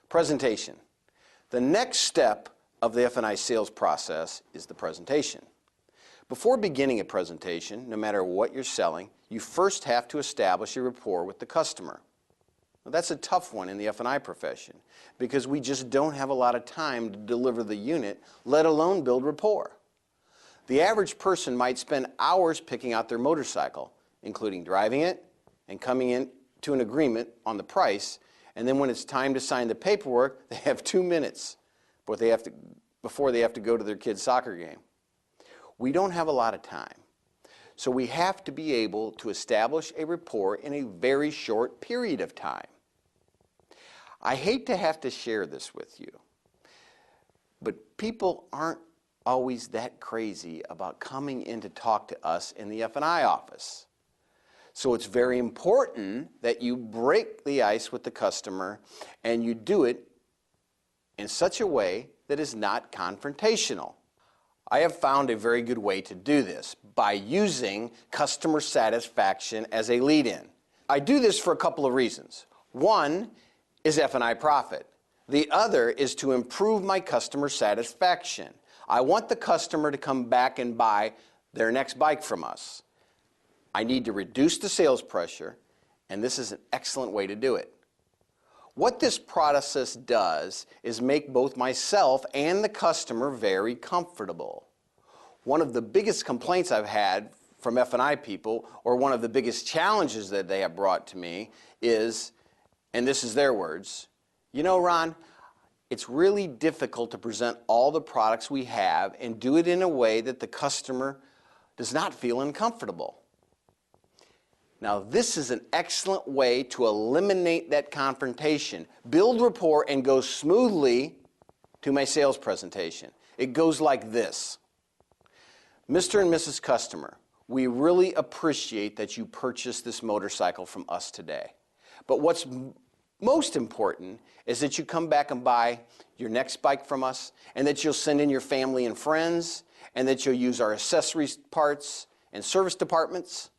Presentation. The next step of the F&I sales process is the presentation. Before beginning a presentation, no matter what you're selling, you first have to establish a rapport with the customer. Now, that's a tough one in the F&I profession because we just don't have a lot of time to deliver the unit, let alone build rapport. The average person might spend hours picking out their motorcycle, including driving it and coming in to an agreement on the price, and then when it's time to sign the paperwork, they have 2 minutes before they have to go to their kid's soccer game. We don't have a lot of time, so we have to be able to establish a rapport in a very short period of time. I hate to have to share this with you, but people aren't always that crazy about coming in to talk to us in the F&I office. So it's very important that you break the ice with the customer and you do it in such a way that is not confrontational. I have found a very good way to do this by using customer satisfaction as a lead-in. I do this for a couple of reasons. One is F&I profit. The other is to improve my customer satisfaction. I want the customer to come back and buy their next bike from us. I need to reduce the sales pressure, and this is an excellent way to do it. What this process does is make both myself and the customer very comfortable. One of the biggest complaints I've had from F&I people, or one of the biggest challenges that they have brought to me is, and this is their words, you know, Ron, it's really difficult to present all the products we have and do it in a way that the customer does not feel uncomfortable. Now, this is an excellent way to eliminate that confrontation, build rapport, and go smoothly to my sales presentation. It goes like this. Mr. and Mrs. Customer, we really appreciate that you purchased this motorcycle from us today. But what's most important is that you come back and buy your next bike from us, and that you'll send in your family and friends, and that you'll use our accessories, parts, and service departments.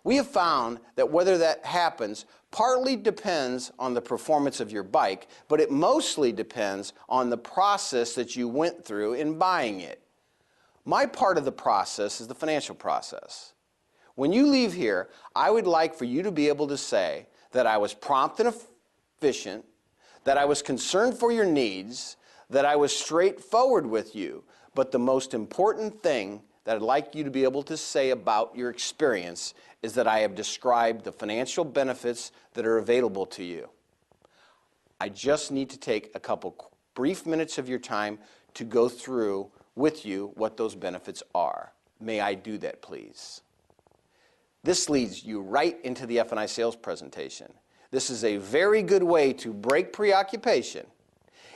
We have found that whether that happens partly depends on the performance of your bike, but it mostly depends on the process that you went through in buying it. My part of the process is the financial process. When you leave here, I would like for you to be able to say that I was prompt and efficient, that I was concerned for your needs, that I was straightforward with you, but the most important thing that I'd like you to be able to say about your experience is that I have described the financial benefits that are available to you. I just need to take a couple brief minutes of your time to go through with you what those benefits are. May I do that, please? This leads you right into the F&I sales presentation. This is a very good way to break preoccupation.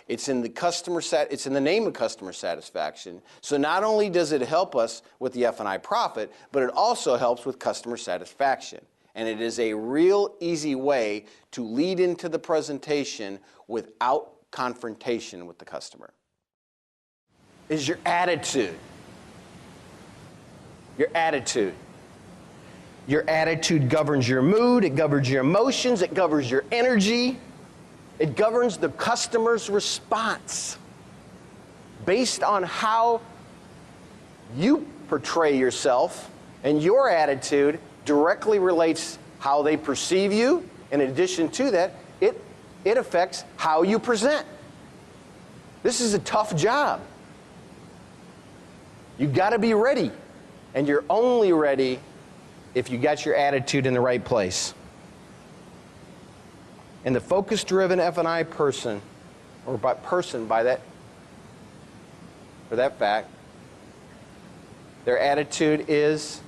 It's in the name of customer satisfaction. So not only does it help us with the F&I profit, but it also helps with customer satisfaction. And it is a real easy way to lead into the presentation without confrontation with the customer. Is your attitude. Your attitude. Your attitude governs your mood, it governs your emotions, it governs your energy. It governs the customer's response. Based on how you portray yourself and your attitude directly relates how they perceive you. In addition to that, it affects how you present. This is a tough job. You've got to be ready, and you're only ready if you got your attitude in the right place. And the focus-driven F&I person, or by that fact, their attitude is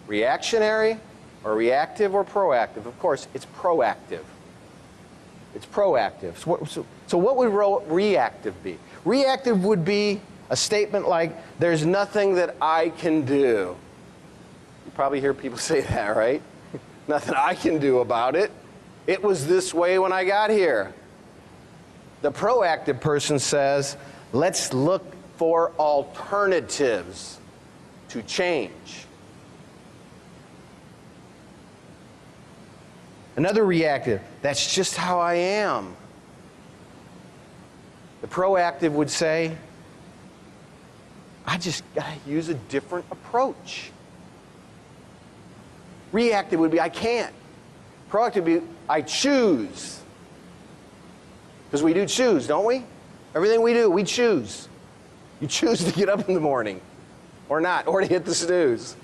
reactionary or reactive or proactive. Of course, it's proactive. It's proactive. So what would reactive be? Reactive would be a statement like, there's nothing that I can do. You probably hear people say that, right? Nothing I can do about it. It was this way when I got here. The proactive person says, let's look for alternatives to change. Another reactive, that's just how I am. The proactive would say, I just got to use a different approach. Reactive would be, I can't. Proactive would be, I choose. Because we do choose, don't we? Everything we do, we choose. You choose to get up in the morning, or not, or to hit the snooze.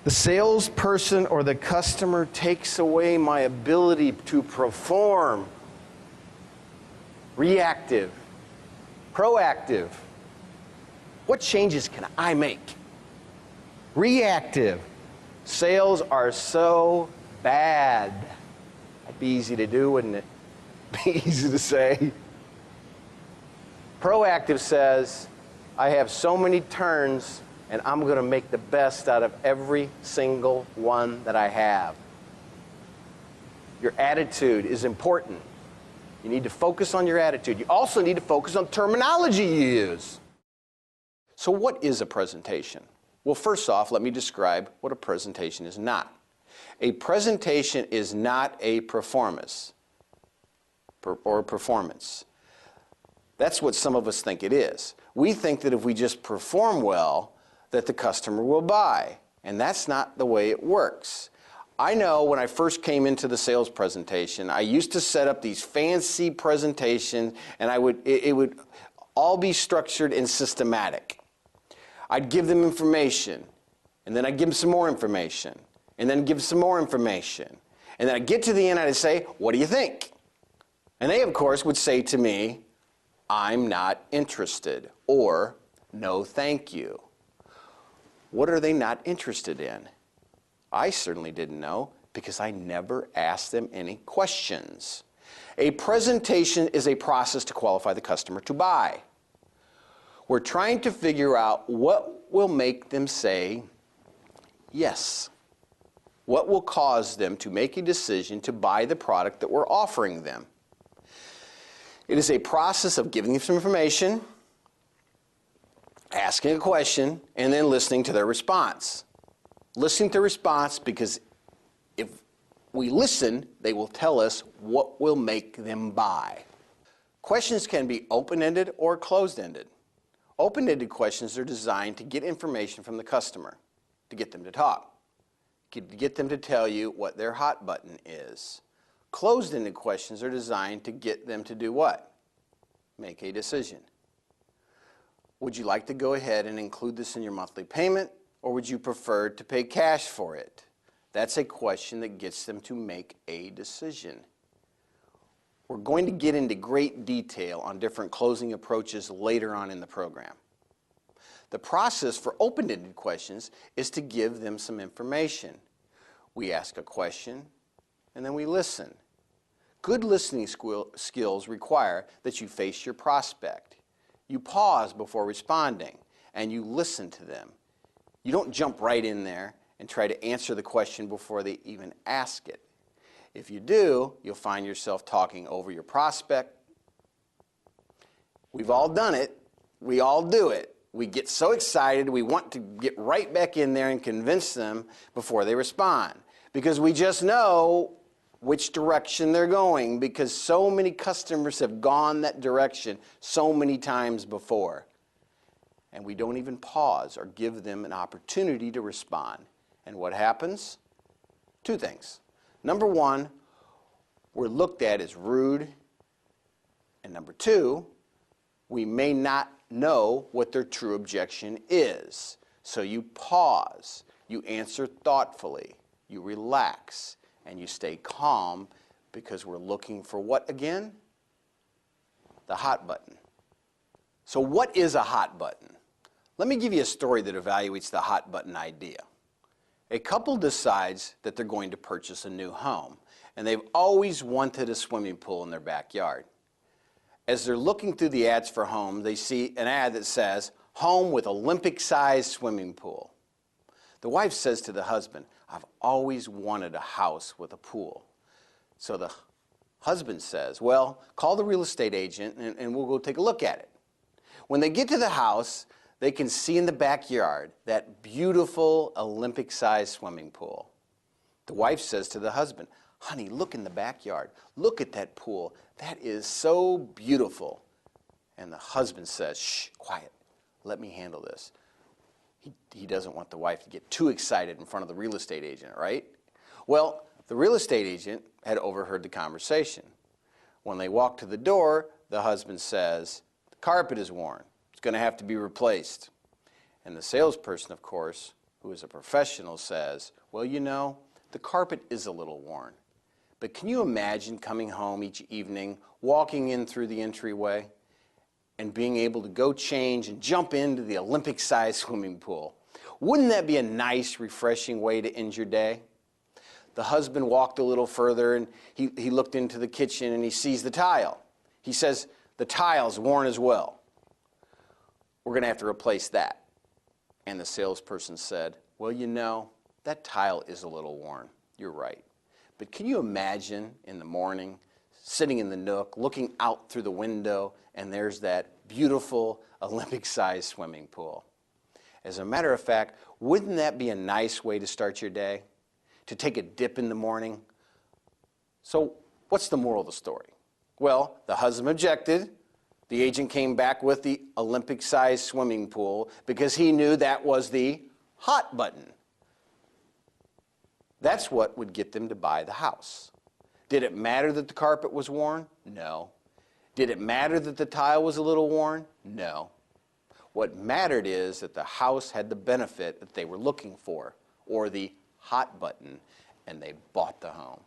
The salesperson or the customer takes away my ability to perform. Reactive. Proactive. What changes can I make? Reactive. Sales are so bad. That'd be easy to do, wouldn't it? Be easy to say. Proactive says, I have so many turns, and I'm going to make the best out of every single one that I have. Your attitude is important. You need to focus on your attitude. You also need to focus on terminology you use. So what is a presentation? Well, first off, let me describe what a presentation is not. A presentation is not a performance or performance. That's what some of us think it is. We think that if we just perform well, that the customer will buy, and that's not the way it works. I know when I first came into the sales presentation, I used to set up these fancy presentations, and it would all be structured and systematic. I'd give them information, and then I'd give them some more information, and then give some more information. And then I'd get to the end and I'd say, what do you think? And they, of course, would say to me, I'm not interested, or no thank you. What are they not interested in? I certainly didn't know, because I never asked them any questions. A presentation is a process to qualify the customer to buy. We're trying to figure out what will make them say yes. What will cause them to make a decision to buy the product that we're offering them. It is a process of giving them some information, asking a question, and then listening to their response. Listening to their response, because if we listen, they will tell us what will make them buy. Questions can be open-ended or closed-ended. Open-ended questions are designed to get information from the customer, to get them to talk, to get them to tell you what their hot button is. Closed-ended questions are designed to get them to do what? Make a decision. Would you like to go ahead and include this in your monthly payment, or would you prefer to pay cash for it? That's a question that gets them to make a decision. We're going to get into great detail on different closing approaches later on in the program. The process for open-ended questions is to give them some information. We ask a question, and then we listen. Good listening skills require that you face your prospect. You pause before responding, and you listen to them. You don't jump right in there and try to answer the question before they even ask it. If you do, you'll find yourself talking over your prospect. We've all done it. We all do it. We get so excited, we want to get right back in there and convince them before they respond, because we just know which direction they're going, because so many customers have gone that direction so many times before. And we don't even pause or give them an opportunity to respond. And what happens? Two things. Number one, we're looked at as rude. And number two, we may not know what their true objection is. So you pause, you answer thoughtfully, you relax, and you stay calm, because we're looking for what again? The hot button. So what is a hot button? Let me give you a story that evaluates the hot button idea. A couple decides that they're going to purchase a new home, and they've always wanted a swimming pool in their backyard. As they're looking through the ads for homes, they see an ad that says, home with Olympic-sized swimming pool. The wife says to the husband, I've always wanted a house with a pool. So the husband says, well, call the real estate agent and we'll go take a look at it. When they get to the house, they can see in the backyard that beautiful Olympic-sized swimming pool. The wife says to the husband, "Honey, look in the backyard. Look at that pool. That is so beautiful." And the husband says, "Shh, quiet. Let me handle this." He doesn't want the wife to get too excited in front of the real estate agent, right? Well, the real estate agent had overheard the conversation. When they walk to the door, the husband says, "The carpet is worn. It's going to have to be replaced." And the salesperson, of course, who is a professional, says, "Well, you know, the carpet is a little worn. But can you imagine coming home each evening, walking in through the entryway, and being able to go change and jump into the Olympic-sized swimming pool? Wouldn't that be a nice, refreshing way to end your day?" The husband walked a little further, and he looked into the kitchen, and he sees the tile. He says, "The tile's worn as well. We're going to have to replace that." And the salesperson said, "Well, you know, that tile is a little worn. You're right. But can you imagine in the morning, sitting in the nook, looking out through the window, and there's that beautiful Olympic-sized swimming pool? As a matter of fact, wouldn't that be a nice way to start your day? To take a dip in the morning?" So what's the moral of the story? Well, the husband objected. The agent came back with the Olympic-sized swimming pool because he knew that was the hot button. That's what would get them to buy the house. Did it matter that the carpet was worn? No. Did it matter that the tile was a little worn? No. What mattered is that the house had the benefit that they were looking for, or the hot button, and they bought the home.